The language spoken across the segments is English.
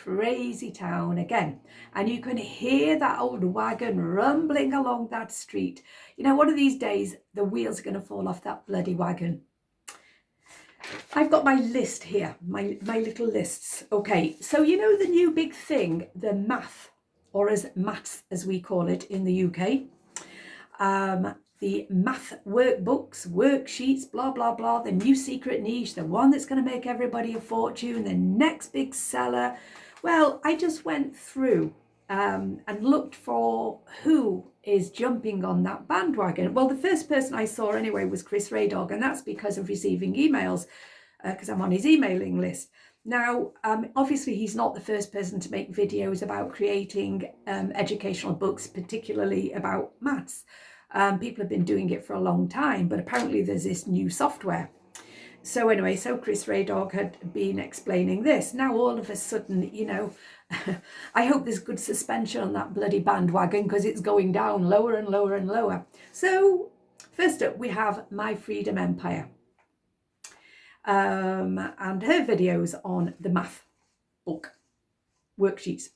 crazy town again, and you can hear that old wagon rumbling along that street. You know, one of these days the wheels are going to fall off that bloody wagon. I've got my list here, my little lists. Okay, so you know the new big thing, the math, or as maths as we call it in the UK. The math workbooks, worksheets, blah, blah, blah, the new secret niche, the one that's going to make everybody a fortune, the next big seller. Well, I just went through and looked for who is jumping on that bandwagon. Well, the first person I saw anyway was Chris Radog, and that's because of receiving emails, because I'm on his emailing list. Now, obviously, he's not the first person to make videos about creating educational books, particularly about maths. People have been doing it for a long time, but apparently there's this new software. So anyway, so Chris Radog had been explaining this. Now all of a sudden, you know, I hope there's good suspension on that bloody bandwagon, because it's going down lower and lower and lower. So first up, we have My Freedom Empire. And her videos on the math book worksheets.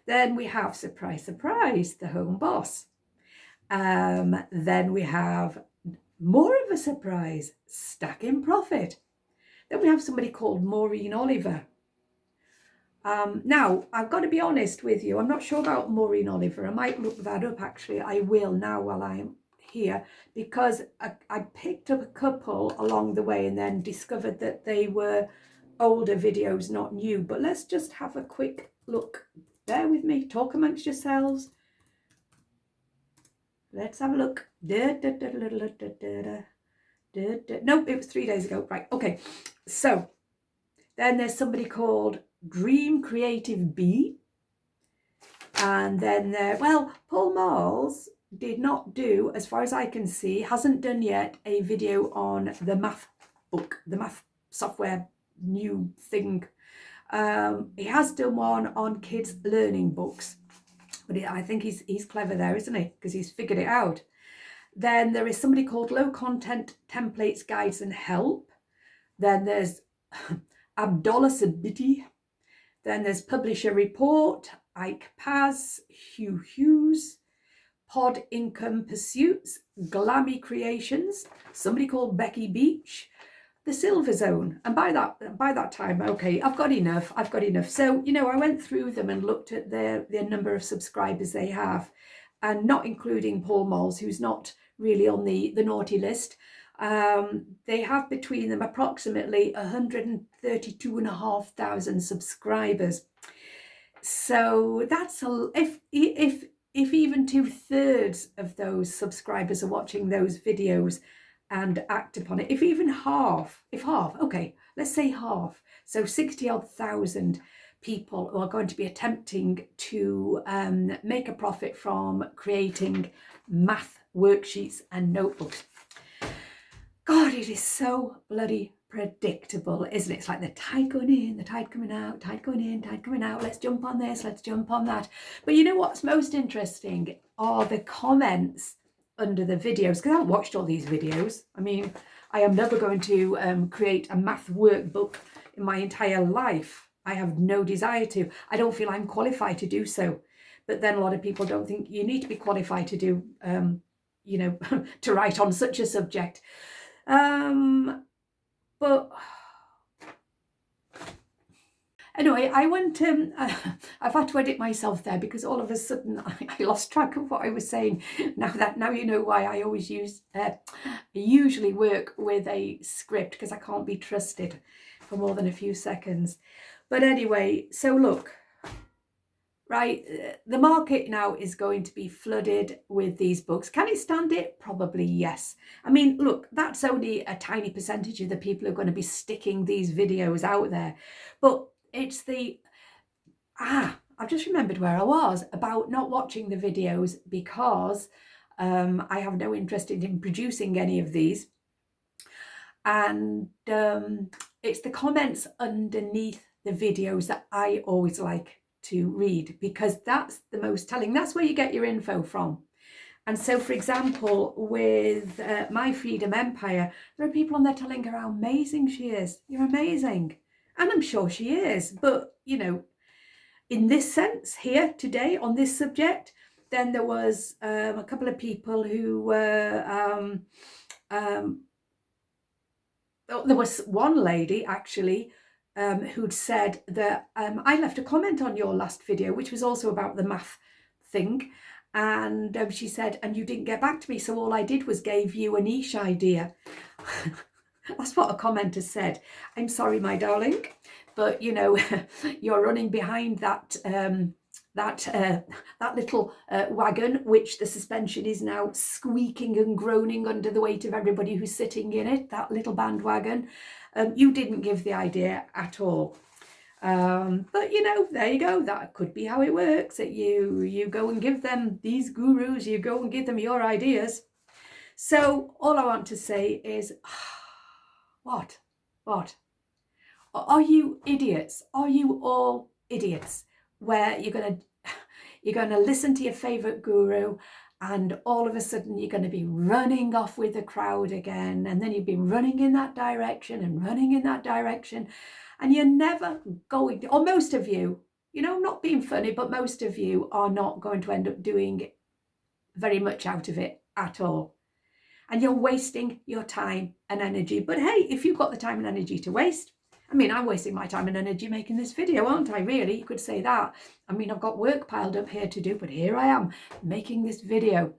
Then we have, surprise, surprise, the home boss. Then we have more of a surprise, stacking profit. Then we have somebody called Maureen Oliver. Now, I've got to be honest with you, I'm not sure about Maureen Oliver. I might look that up, actually. I will now while I'm here, because I picked up a couple along the way and then discovered that they were older videos, not new. But let's just have a quick look. Bear with me, talk amongst yourselves. Let's have a look. Nope, it was 3 days ago. Right, okay. So then there's somebody called Dream Creative Bee. And then well, Paul Marles did not do, as far as I can see, hasn't done yet a video on the math book, the math software new thing. He has done one on kids learning books, but I think he's clever there, isn't he? Because he's figured it out. Then there is somebody called Low Content Templates, Guides and Help. Then there's Abdullah Sabiti. Then there's Publisher Report, Ike Paz, Hugh Hughes, Pod Income Pursuits, Glammy Creations, somebody called Becky Beach, The Silver Zone. And by that time, okay, I've got enough. So, you know, I went through them and looked at their number of subscribers they have, and not including Paul Moles, who's not really on the naughty list. They have between them approximately 132,500 subscribers. So that's if even 2/3 of those subscribers are watching those videos and act upon it, if half, okay, let's say half, so 60,000 people who are going to be attempting to make a profit from creating math worksheets and notebooks. God, it is so bloody predictable, isn't it? It's like the tide going in, the tide coming out, tide going in, tide coming out. Let's jump on this, let's jump on that. But you know what's most interesting are the comments under the videos, because I haven't watched all these videos. I mean, I am never going to create a math workbook in my entire life. I have no desire to. I don't feel I'm qualified to do so. But then a lot of people don't think you need to be qualified to do, you know, to write on such a subject. But anyway, I went, I've had to edit myself there because all of a sudden I lost track of what I was saying. Now you know why I always usually work with a script, because I can't be trusted for more than a few seconds. But anyway, so look, right, the market now is going to be flooded with these books. Can it stand it? Probably yes. I mean, look, that's only a tiny percentage of the people who are going to be sticking these videos out there. But it's the, I've just remembered where I was about not watching the videos because I have no interest in producing any of these. And it's the comments underneath the videos that I always like to read, because that's the most telling. That's where you get your info from. And so, for example, with My Freedom Empire, there are people on there telling her how amazing she is. You're amazing. And I'm sure she is. But, you know, in this sense here today on this subject. Then there was a couple of people who were, there was one lady actually who'd said that I left a comment on your last video, which was also about the math thing. And she said, and you didn't get back to me, so all I did was gave you a niche idea. That's what a commenter said. I'm sorry, my darling, but you know, you're running behind that that little wagon, which the suspension is now squeaking and groaning under the weight of everybody who's sitting in it, that little bandwagon. You didn't give the idea at all. But you know, there you go. That could be how it works. That you go and give them, these gurus, you go and give them your ideas. So all I want to say is, what? Are you idiots? Are you all idiots? Where you're going to listen to your favorite guru, and all of a sudden you're going to be running off with the crowd again, and then you've been running in that direction and running in that direction, and you're never going to, or most of you, you know, I'm not being funny, but most of you are not going to end up doing very much out of it at all. And you're wasting your time and energy. But hey, if you've got the time and energy to waste, I mean, I'm wasting my time and energy making this video, aren't I, really? You could say that. I mean, I've got work piled up here to do, but here I am making this video.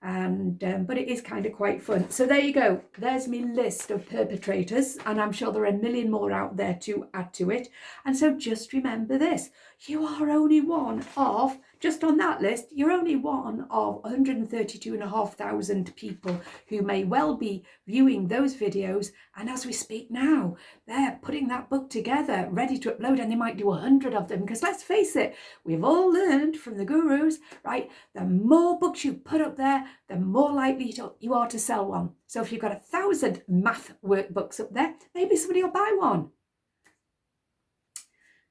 And but it is kind of quite fun. So there you go. There's my list of perpetrators, and I'm sure there are a million more out there to add to it. And so just remember this: you are only one of, just on that list, you're only one of 132,500 people who may well be viewing those videos. And as we speak now, they're putting that book together, ready to upload, and they might do 100 of them. Because let's face it, we've all learned from the gurus, right? The more books you put up there, the more likely you are to sell one. So if you've got 1,000 math workbooks up there, maybe somebody will buy one.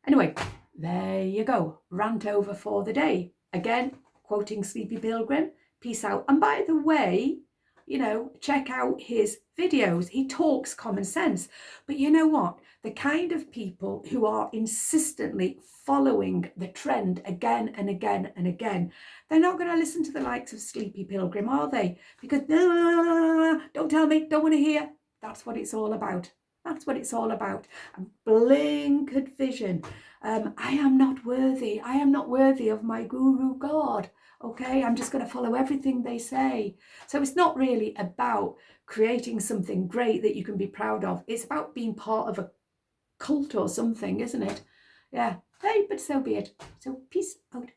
Anyway, there you go. Rant over for the day. Again, quoting Sleepy Pilgrim, peace out. And by the way, you know, check out his videos. He talks common sense. But you know what? The kind of people who are insistently following the trend again and again and again, they're not going to listen to the likes of Sleepy Pilgrim, are they? Because, don't tell me, don't want to hear. That's what it's all about. That's what it's all about. A blinkered vision. I am not worthy. I am not worthy of my guru God. Okay, I'm just going to follow everything they say. So it's not really about creating something great that you can be proud of. It's about being part of a cult or something, isn't it? Yeah. Hey, but so be it. So peace out.